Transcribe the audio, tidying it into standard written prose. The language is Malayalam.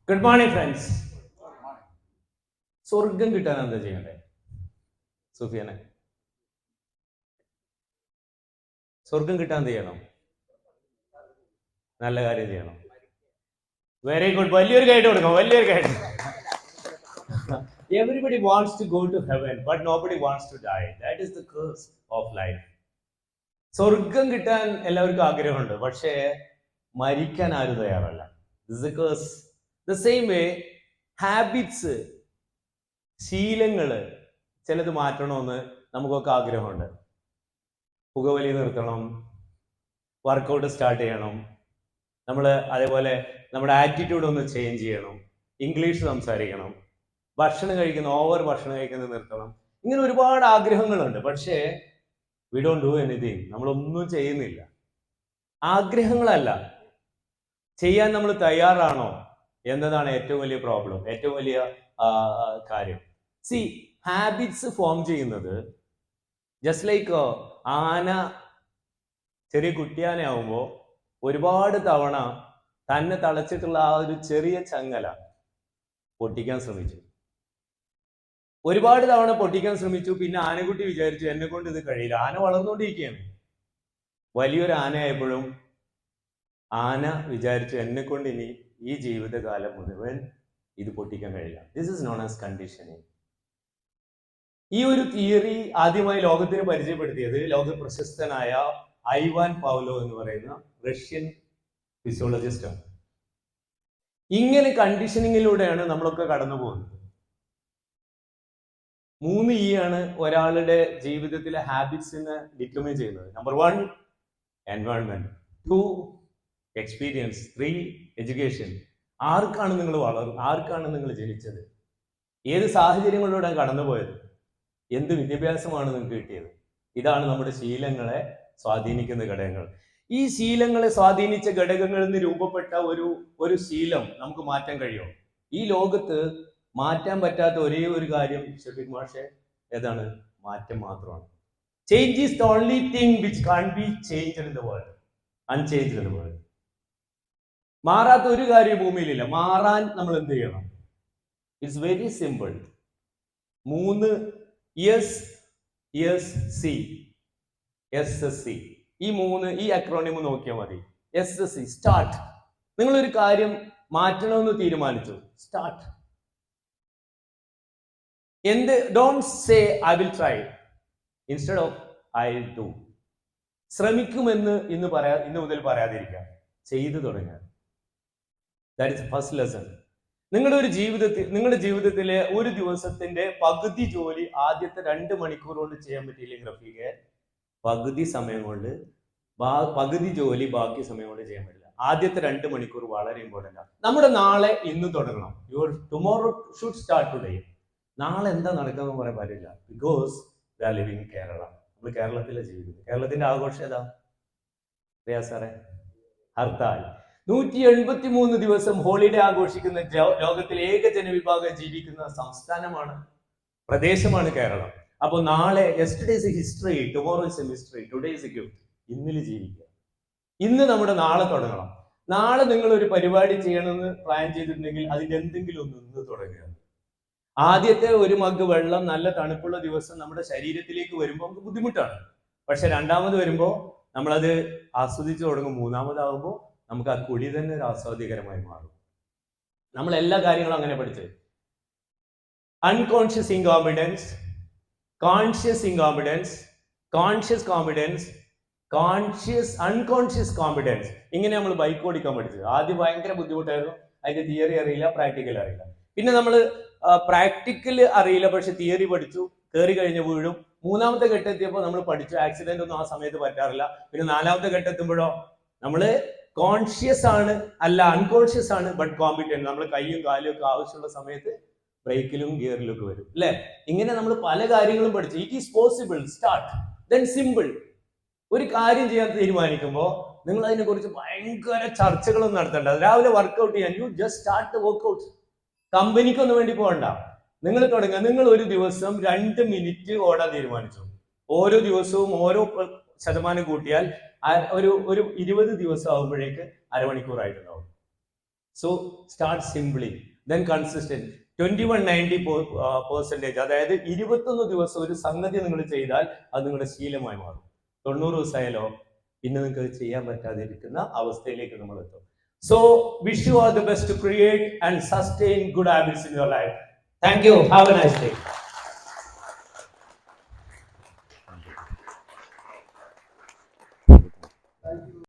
Good morning friends. സ്വർഗം കിട്ടാൻ എന്താ ചെയ്യണ്ടേ സുഫിയാനെ? സ്വർഗം കിട്ടാൻ എന്ത് ചെയ്യണം? നല്ല കാര്യം ചെയ്യണം. Very good. വലിയൊരു ഗൈഡ് കൊടുക്കാം, വലിയൊരു guide. Everybody wants to go to heaven, but nobody wants to die. That is the curse of life. സ്വർഗം കിട്ടാൻ എല്ലാവർക്കും ആഗ്രഹമുണ്ട്, പക്ഷേ മരിക്കാൻ ആരും തയ്യാറല്ല. This is a curse. The same way, habits, ശീലങ്ങള് ചിലത് മാറ്റണമെന്ന് നമുക്കൊക്കെ ആഗ്രഹമുണ്ട്. പുകവലി നിർത്തണം, വർക്കൗട്ട് സ്റ്റാർട്ട് ചെയ്യണം, നമ്മൾ അതേപോലെ നമ്മുടെ ആറ്റിറ്റ്യൂഡ് ഒന്ന് ചേഞ്ച് ചെയ്യണം, ഇംഗ്ലീഷ് സംസാരിക്കണം, ഭക്ഷണം കഴിക്കുന്നത് നിർത്തണം. ഇങ്ങനെ ഒരുപാട് ആഗ്രഹങ്ങളുണ്ട്. പക്ഷേ വി ഡോണ്ട് ഡു എനിത്തിങ്. നമ്മളൊന്നും ചെയ്യുന്നില്ല. ആഗ്രഹങ്ങളല്ല, ചെയ്യാൻ നമ്മൾ തയ്യാറാണോ എന്നതാണ് ഏറ്റവും വലിയ പ്രോബ്ലം, ഏറ്റവും വലിയ കാര്യം. സി, ഹാബിറ്റ്സ് ഫോം ചെയ്യുന്നത് ജസ്റ്റ് ലൈക്ക് ആന ചെറിയ കുട്ടിയാനയാവുമ്പോൾ ഒരുപാട് തവണ തന്നെ തളച്ചിട്ടുള്ള ആ ഒരു ചെറിയ ചങ്ങല പൊട്ടിക്കാൻ ശ്രമിച്ചു. ഒരുപാട് തവണ പൊട്ടിക്കാൻ ശ്രമിച്ചു. പിന്നെ ആനക്കുട്ടി വിചാരിച്ചു എന്നെ കൊണ്ട് ഇത് കഴിയില്ല. ആന വളർന്നുകൊണ്ടിരിക്കുകയാണ്. വലിയൊരു ആനയായപ്പോഴും ആന വിചാരിച്ചു എന്നെ കൊണ്ട് ഇനി ഈ ജീവിതകാലം മുഴുവൻ ഇത് പൊട്ടിക്കാൻ കഴിയില്ല. This is known as conditioning. ഈ ഒരു തിയറി ആദ്യമായി ലോകത്തിന് പരിചയപ്പെടുത്തിയത് ലോക പ്രശസ്തനായ ഐവാൻ പാവ്ലോ എന്ന് പറയുന്ന റഷ്യൻ ഫിസിയോളജിസ്റ്റ് ആണ്. ഇങ്ങനെ കണ്ടീഷനിങ്ങിലൂടെയാണ് നമ്മളൊക്കെ കടന്നു പോകുന്നത്. 3 E ആണ് ഒരാളുടെ ജീവിതത്തിലെ ഹാബിറ്റ്സിനെ ഡിറ്റർമൈൻ ചെയ്യുന്നത്. Number 1 environment, 2 experience, 3 education. ആർക്കാണ് നിങ്ങൾ ജനിച്ചത്? ഏത് സാഹചര്യങ്ങളിലൂടെയാണ് കടന്നുപോയത്? എന്ത് വിദ്യാഭ്യാസമാണ് നിങ്ങൾക്ക് കിട്ടിയത്? ഇതാണ് നമ്മുടെ ശീലങ്ങളെ സ്വാധീനിക്കുന്ന ഘടകങ്ങൾ. ഈ ശീലങ്ങളെ സ്വാധീനിച്ച ഘടകങ്ങളിൽ നിന്ന് രൂപപ്പെട്ട ഒരു ശീലം നമുക്ക് മാറ്റാൻ കഴിയുമോ? ഈ ലോകത്ത് മാറ്റാൻ പറ്റാത്ത ഒരേ ഒരു കാര്യം ഷഫീഖ് മാഷെ ഏതാണ്? മാറ്റം മാത്രമാണ്. Change is the only thing which can be changed in the world, unchanged in the world. മാറാത്ത ഒരു കാര്യം ഭൂമിയിലില്ല. മാറാൻ നമ്മൾ എന്ത് ചെയ്യണം? It's very simple. 3 SSC, ഈ അക്രോണിം നോക്കിയാൽ മതി. SSC, start. നിങ്ങളൊരു കാര്യം മാറ്റണമെന്ന് തീരുമാനിച്ചു, start. Don't say I will try, instead of I will do. ശ്രമിക്കുമെന്ന് ഇന്ന് മുതൽ പറയാതിരിക്കാം, ചെയ്തു തുടങ്ങുക. That is first lesson. നിങ്ങളുടെ ജീവിതത്തിലെ ഒരു ദിവസത്തിന്റെ പകുതി ജോലി ആദ്യത്തെ 2 മണിക്കൂർ കൊണ്ട് ചെയ്യാൻ പറ്റിയില്ലെങ്കിൽ റഫീഖെ, പകുതി ജോലി ബാക്കി സമയം കൊണ്ട് ചെയ്യാൻ പറ്റില്ല. ആദ്യത്തെ 2 മണിക്കൂർ വളരെ ഇമ്പോർട്ടൻ്റ് ആണ്. നമ്മുടെ നാളെ ഇന്ന് തുടങ്ങണം. Your tomorrow should start today. നാളെ എന്താ നടക്കുന്നത് പറയാൻ പറ്റില്ല. Because we are living Kerala. നമ്മൾ കേരളത്തിലെ ജീവിതം. കേരളത്തിന്റെ ആഘോഷം ഏതാ സാറേ? ഹർത്താൽ. 183 ദിവസം ഹോളിഡേ ആഘോഷിക്കുന്ന ലോകത്തിലെ ഏക ജനവിഭാഗം ജീവിക്കുന്ന സംസ്ഥാനമാണ്, പ്രദേശമാണ് കേരളം. അപ്പൊ നാളെ yesterday is history, tomorrow is a mystery, today is a gift. ഇന്നിൽ ജീവിക്കുക. ഇന്ന് നമ്മുടെ നാളെ തുടങ്ങണം. നാളെ നിങ്ങൾ ഒരു പരിപാടി ചെയ്യണമെന്ന് പ്ലാൻ ചെയ്തിട്ടുണ്ടെങ്കിൽ അതിന്റെ എന്തെങ്കിലും ഒന്ന് ഇന്ന് തുടങ്ങുക. ആദ്യത്തെ ഒരു മഗ് വെള്ളം നല്ല തണുപ്പുള്ള ദിവസം നമ്മുടെ ശരീരത്തിലേക്ക് വരുമ്പോൾ നമുക്ക് ബുദ്ധിമുട്ടാണ്. പക്ഷെ രണ്ടാമത് വരുമ്പോൾ നമ്മളത് ആസ്വദിച്ചു തുടങ്ങും. മൂന്നാമതാകുമ്പോൾ നമുക്ക് ആ കുടി തന്നെ ഒരു ആസ്വാദ്യകരമായി മാറും. നമ്മൾ എല്ലാ കാര്യങ്ങളും അങ്ങനെ പഠിച്ചത്. Unconscious incompetence, conscious incompetence, conscious competence, unconscious competence. ഇങ്ങനെ നമ്മൾ ബൈക്ക് ഓടിക്കാൻ പഠിച്ചത്. ആദ്യം ഭയങ്കര ബുദ്ധിമുട്ടായിരുന്നു. അതിന്റെ തിയറി അറിയില്ല, പ്രാക്ടിക്കൽ അറിയില്ല. പിന്നെ നമ്മൾ പ്രാക്ടിക്കൽ അറിയില്ല, പക്ഷെ തിയറി പഠിച്ചു. കയറി കഴിഞ്ഞ് വീഴും. 3ാമത്തെ ഘട്ടത്തിയപ്പോൾ നമ്മൾ പഠിച്ചു. ആക്സിഡന്റ് ഒന്നും ആ സമയത്ത് പറ്റാറില്ല. പിന്നെ 4ാമത്തെ ഘട്ടത്തുമ്പോഴോ നമ്മള് കോൺഷ്യസ് ആണ്, അല്ല അൺകോൺഷ്യസ് ആണ്, ബട്ട് കോമ്പിറ്റന്റ്. നമ്മൾ കൈയും കാലും ഒക്കെ ആവശ്യമുള്ള സമയത്ത് ബ്രേക്കിലും ഗിയറിലും ഒക്കെ വരും, അല്ലെ? ഇങ്ങനെ നമ്മൾ പല കാര്യങ്ങളും പഠിച്ചു. It is possible, start, then simple. ഒരു കാര്യം ചെയ്യാൻ തീരുമാനിക്കുമ്പോൾ നിങ്ങൾ അതിനെ കുറിച്ച് ഭയങ്കര ചർച്ചകളൊന്നും നടത്തേണ്ട. രാവിലെ വർക്ക്ഔട്ട് ചെയ്യാൻ you just start the workout. കമ്പനിക്കൊന്നും വേണ്ടി പോകണ്ട. നിങ്ങൾ തുടങ്ങുക. നിങ്ങൾ ഒരു ദിവസം 2 മിനിറ്റ് ഓടാൻ തീരുമാനിച്ചു. ഓരോ ദിവസവും ഓരോ ശതമാനം കൂട്ടിയാൽ ഒരു 20 ദിവസം ആകുമ്പോഴേക്ക് അരമണിക്കൂറായിട്ടുണ്ടാവും. So start simply, then consistent. 21-90%, അതായത് 21 ദിവസം ഒരു സംഗതി നിങ്ങൾ ചെയ്താൽ അത് നിങ്ങളുടെ ശീലമായി മാറും. 90 ദിവസമായാലോ പിന്നെ നിങ്ങൾക്ക് ചെയ്യാൻ പറ്റാതിരിക്കുന്ന അവസ്ഥയിലേക്ക് നമ്മൾ എത്തും. So wish you all the best to create and sustain good habits in your life. Thank you. Have a nice day.